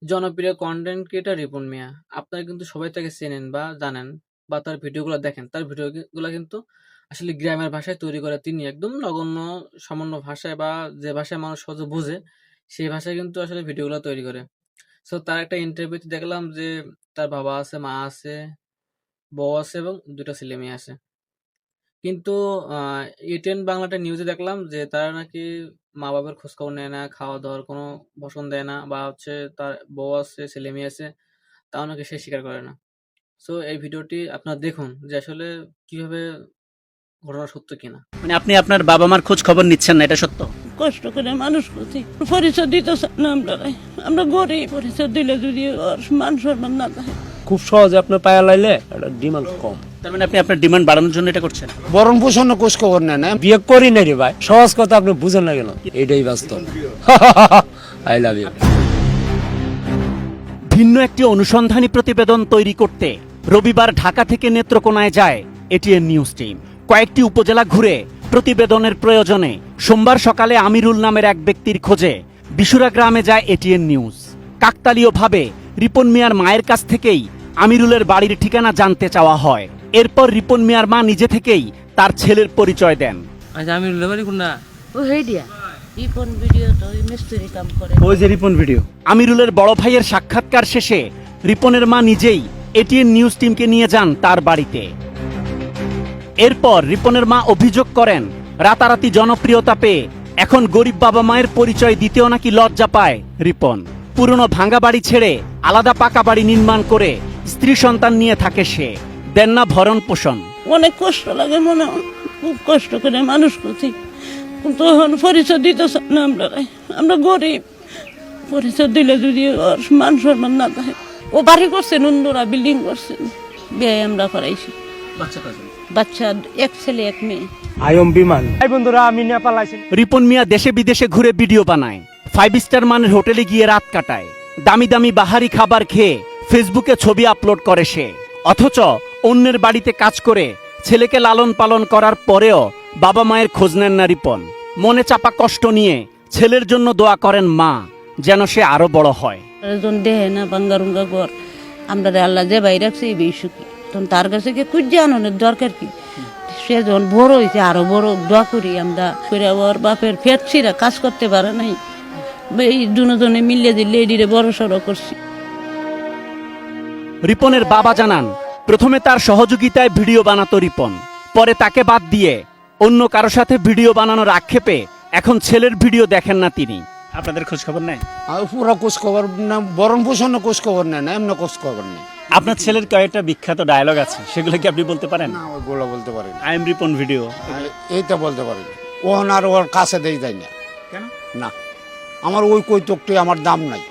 জনপ্রিয় content creator Ripon মিয়া। আপনারা কিন্তু সবাই তাকে চেনেন বা জানেন বা তার ভিডিওগুলো দেখেন। তার ভিডিওগুলো কিন্তু আসলে গ্রামের ভাষায় তৈরি করে তিনি একদম নগণ্য সামান্য ভাষায় বা যে ভাষায় মানুষ সহজে বোঝে, সেই ভাষায় কিন্তু আসলে ভিডিওগুলো তৈরি করে। সো তার একটা ইন্টারভিউতে দেখলাম যে তার বাবা আছে, মা আছে, বউ আছে এবং ২ টা ছেলে-মেয়ে আছে। কিন্তু আ এটিএন বাংলাটা নিউজে দেখলাম যে তারা নাকি মা-বাবার খোঁজখবর নেয় না, খাওয়া-দাওয়ার কোনো ভাষণ দেয় না বা হচ্ছে তার বউ আছে, ছেলে-মেয়ে আছে, তাও নাকি সে স্বীকার করে না। সো এই ভিডিওটি আপনারা দেখুন যে আসলে কিভাবে ঘটনা সত্য কিনা। মানে আপনি আপনার বাবা মার খোঁজ খবর নিচ্ছেন না, এটা সত্য? কষ্ট করে মানুষ করছি, পরিচয় দিতে চান না আমরা। আমরা গরিব, পরিচয় দিলে যদি ওর মান সম্মান না থাকে। খুব সহজে আপনার পায়া লাইলে এটা ডিমান্ড কম। তার মানে আপনি আপনার ডিমান্ড বাড়ানোর জন্য এটা করছেন? বরং পোষণ খোঁজ খবর নেন না, বিয়ে করি না রে ভাই, সহজ কথা আপনি বুঝেন না কেন? এটাই বাস্তব। I love you. ভিন্ন একটি অনুসন্ধানী প্রতিবেদন তৈরি করতে রবিবার ঢাকা থেকে নেত্রকোনায় যায় এটিএন নিউজ টিম। কয়েকটি উপজেলা ঘুরে প্রতিবেদনের প্রয়োজনে সোমবার সকালে আমিরুল নামের এক ব্যক্তির খোঁজে বিশুরা গ্রামে যায় এটিএন নিউজ। কাকতালীয়ভাবে রিপন মিয়ার মায়ের কাছ থেকেই আমিরুলের বাড়ির ঠিকানা জানতে চাওয়া হয়। এরপর রিপন মিয়ার মা নিজে থেকেই তার ছেলের পরিচয় দেন। আচ্ছা, আমি লেবারি কোন না ও হেই দিয়া ইপন ভিডিও তো ওই মিস্ত্রি কাম করে। ওই যে রিপন ভিডিও। আমিরুলের বড় ভাইয়ের সাক্ষাৎকার শেষে রিপনের মা নিজেই এটিএন নিউজ টিমকে নিয়ে যান তার বাড়িতে। এরপর রিপনের মা অভিযোগ করেন, রাতারাতি জনপ্রিয়তা পেয়ে এখন গরিব বাবা মায়ের পরিচয় দিতেও নাকি লজ্জা পায় রিপন। পুরনো ভাঙা বাড়ি ছেড়ে আলাদা পাকা বাড়ি নির্মাণ করে স্ত্রী সন্তান নিয়ে থাকে সে। দেন না ভরণ পোষণ। অনেক কষ্ট লাগে মনে হয়, খুব কষ্ট করে মানুষ করছি, কিন্তু এখন পরিচয় দিতে চান না আমরা। আমরা গরিব, পরিচয় দিলে যদি ওর মান সম্মান না থাকে। ও বাড়ি করছেন, উন্দরা বিল্ডিং করছেন, বিয়ে আমরা করাইছি। বাচ্চা এক ছেলে এক মেয়ে। আয়ম বিমান। ভাই বন্ধুরা, আমি নেপাল আইছি। রিপন মিয়া দেশে বিদেশে ঘুরে ভিডিও বানায়, 5 স্টার মানের হোটেলে গিয়ে রাত কাটায়, দামি দামি বাহারি খাবার খেয়ে ফেসবুকে ছবি আপলোড করে সে। অথচ অন্যের বাড়িতে কাজ করে ছেলেকে লালন পালন করার পরেও বাবা মায়ের খোঁজ নেন না রিপন। মনে চাপা কষ্ট নিয়ে ছেলের জন্য দোয়া করেন মা, যেন সে আরো বড় হয়। একজন দেহে না বাঙ্গারুঙ্গা ঘর, আমরা আল্লাহ যে বাইরে রাখছে এই বেশি, তখন তার কাছে কি খুঁজে আনানোর দরকার কি? সে যখন বড় হয়েছে আরো বড় দোয়া করি আমরা করে। ওর বাপের ফেটছিরা কাজ করতে পারে নাই, এই দুজনে মিলিয়ে দিলে এডিরে বড় সড়ো করছি। রিপনের বাবা জানান, প্রথমে তার সহযোগিতায় ভিডিও বানাতো রিপন, পরে তাকে বাদ দিয়ে অন্য কারো সাথে ভিডিও বানানোর আক্ষেপে এখন ছেলের ভিডিও দেখেন না তিনি। আপনাদের খোঁজ খবর নেয়? আর পুরো খোঁজ খবর না, বরং পোষণ খোঁজ খবর নেন না, এমন খোঁজ খবর নেই। আপনার ছেলের কয়েকটা বিখ্যাত ডায়লগ আছে, সেগুলো কি আপনি বলতে পারেন? না, ওইগুলো বলতে পারি না। I am Ripon video. এইটা বলতে পারি না। ওহন আর ওর কাছে দেই যায় না। কেন? না, আমার ওই কৈতকটি আমার দাম নাই,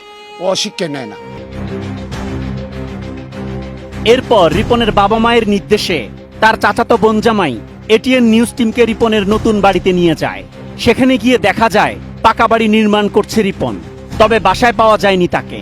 ও শিক্ষা নেয় না। এরপর রিপনের বাবা মায়ের নির্দেশে তার চাচাতো বোন জামাই এটিএন নিউজ টিমকে রিপনের নতুন বাড়িতে নিয়ে যায়। সেখানে গিয়ে দেখা যায় পাকা বাড়ি নির্মাণ করছে রিপন, তবে বাসায় পাওয়া যায়নি তাকে।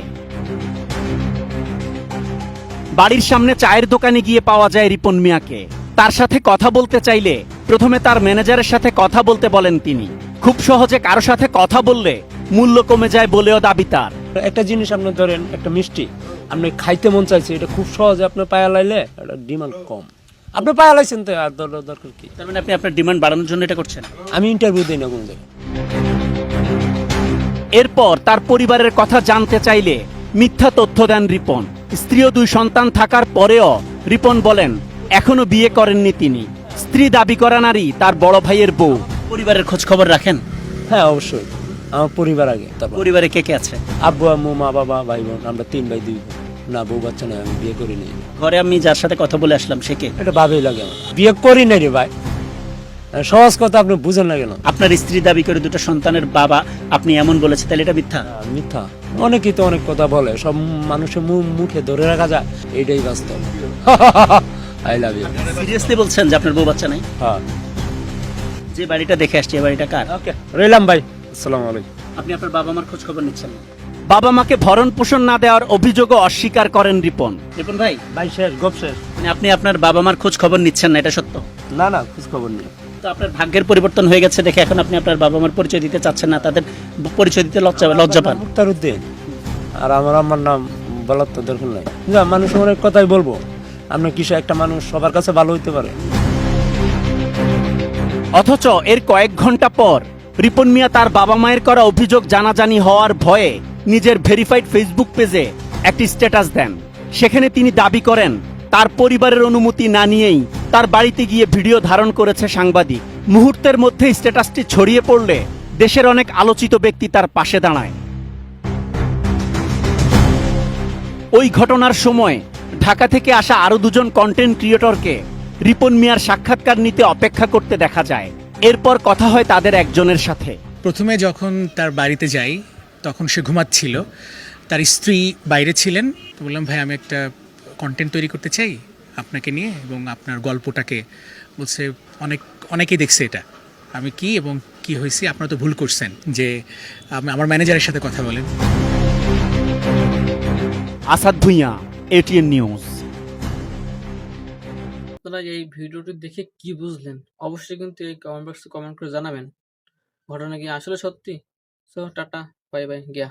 বাড়ির সামনে চায়ের দোকানে গিয়ে পাওয়া যায় রিপন মিয়াকে। তার সাথে কথা বলতে চাইলে প্রথমে তার ম্যানেজারের সাথে কথা বলতে বলেন তিনি। খুব সহজে কারো সাথে কথা বললে মূল্য কমে যায় বলেও দাবি তার। একটা জিনিস আপনি ধরেন, একটা মিষ্টি আপনি খাইতে মন চাইছে, এটা খুব সহজে আপনার পায়া লাইলে এটা ডিমান্ড কম। আপনি পায়া লাইছেন তো আর দরকার কি? তার মানে আপনি আপনার ডিমান্ড বাড়ানোর জন্য এটা করছেন? আমি ইন্টারভিউ দিই না কোন জায়গায়। এরপর তার পরিবারের কথা জানতে চাইলে মিথ্যা তথ্য দেন রিপন। স্ত্রী ও 2 সন্তান থাকার পরেও রিপন বলেন এখনো বিয়ে করেননি তিনি। স্ত্রী দাবি করা নারী তার বড় ভাইয়ের বউ। পরিবারের খোঁজ খবর রাখেন? হ্যাঁ, অবশ্যই। আমার পরিবার আগে, তারপর পরিবারে কে কে আছে? আব্বু আম্মু মা বাবা ভাই বোন, আমরা 3 ভাই 2 বোন। না, বউ বাচ্চা নয়, আমি বিয়ে করি নাই। ঘরে আমি যার সাথে কথা বলে আসলাম সে কে? এটা ভাবেই লাগে আমার, বিয়ে করি নাই রে ভাই, সহজ কথা আপনি বুঝেন না কেন? আপনার স্ত্রী দাবি করে 2টা সন্তানের বাবা আপনি এমন বলেছে, তাহলে এটা মিথ্যা? মিথ্যা। অনেকেই তো অনেক কথা বলে, সব মানুষের মুখে ধরে রাখা যায়, এটাই বাস্তব। I love you. সিরিয়াসলি বলছেন যে আপনার বউ বাচ্চা নাই? হ্যাঁ। যে বাড়িটা দেখে আসছে, এই বাড়িটা কার? ওকে, রইলাম ভাই, আসসালামু আলাইকুম। আপনি আপনার বাবা মার খোঁজ খবর নিচ্ছেন না? বাবা মাকে ভরণ পোষণ না দেওয়ার অভিযোগও অস্বীকার করেন রিপন। রিপন ভাই, ভাই শেষ, গপ শেষ। মানে আপনি আপনার বাবা মার খোঁজ খবর নিচ্ছেন না, এটা সত্য? না না, খোঁজ খবর নেই। তো আপনার ভাগ্যের পরিবর্তন হয়ে গেছে দেখে এখন আপনি আপনার বাবা মার পরিচয় দিতে চাচ্ছেন না, তাদের পরিচয় দিতে লজ্জা পান? মুক্তারউদ্দিন, আর আমার আম্মার নাম বলার তো দরকার নাই। যা মানুষ অনেক কথাই বলবো, আপনি কিছু একটা মানুষ সবার কাছে ভালো হইতে পারে। অথচ এর কয়েক ঘন্টা পর রিপন মিয়া তার বাবা মায়ের করা অভিযোগ জানাজানি হওয়ার ভয়ে নিজের ভেরিফাইড ফেসবুক পেজে একটি স্ট্যাটাস দেন। সেখানে তিনি দাবি করেন তার পরিবারের অনুমতি না নিয়েই তার বাড়িতে গিয়ে ভিডিও ধারণ করেছে সাংবাদিক। মুহূর্তের মধ্যে স্ট্যাটাসটি ছড়িয়ে পড়লে দেশের অনেক আলোচিত ব্যক্তি তার পাশে দাঁড়ায়। ওই ঘটনার সময় ঢাকা থেকে আসা আরো দুজন কন্টেন্ট ক্রিয়েটরকে রিপন মিয়ার সাক্ষাৎকার নিতে অপেক্ষা করতে দেখা যায়। এরপর কথা হয় তাদের একজনের সাথে। প্রথমে যখন তার বাড়িতে যাই তখন সে ঘুমাচ্ছিল, তার স্ত্রী বাইরে ছিলেন। তো বললাম, ভাই আমি একটা কন্টেন্ট তৈরি করতে চাই আপনাকে নিয়ে এবং আপনার গল্পটাকে। বলছে অনেকেই দেখছে এটা, আমি কি এবং কি হয়েছে, আপনারা তো ভুল করছেন, যে আমার ম্যানেজারের সাথে কথা বলেন। Asad Bhuiyan, ATN news. আপনারা এই ভিডিওটি দেখে কি বুঝলেন অবশ্যই কিন্তু এই কমেন্ট বক্সে কমেন্ট করে জানাবেন। ঘটনা কি আসলে সত্যি? সো টাটা, বাই বাই, গিয়া।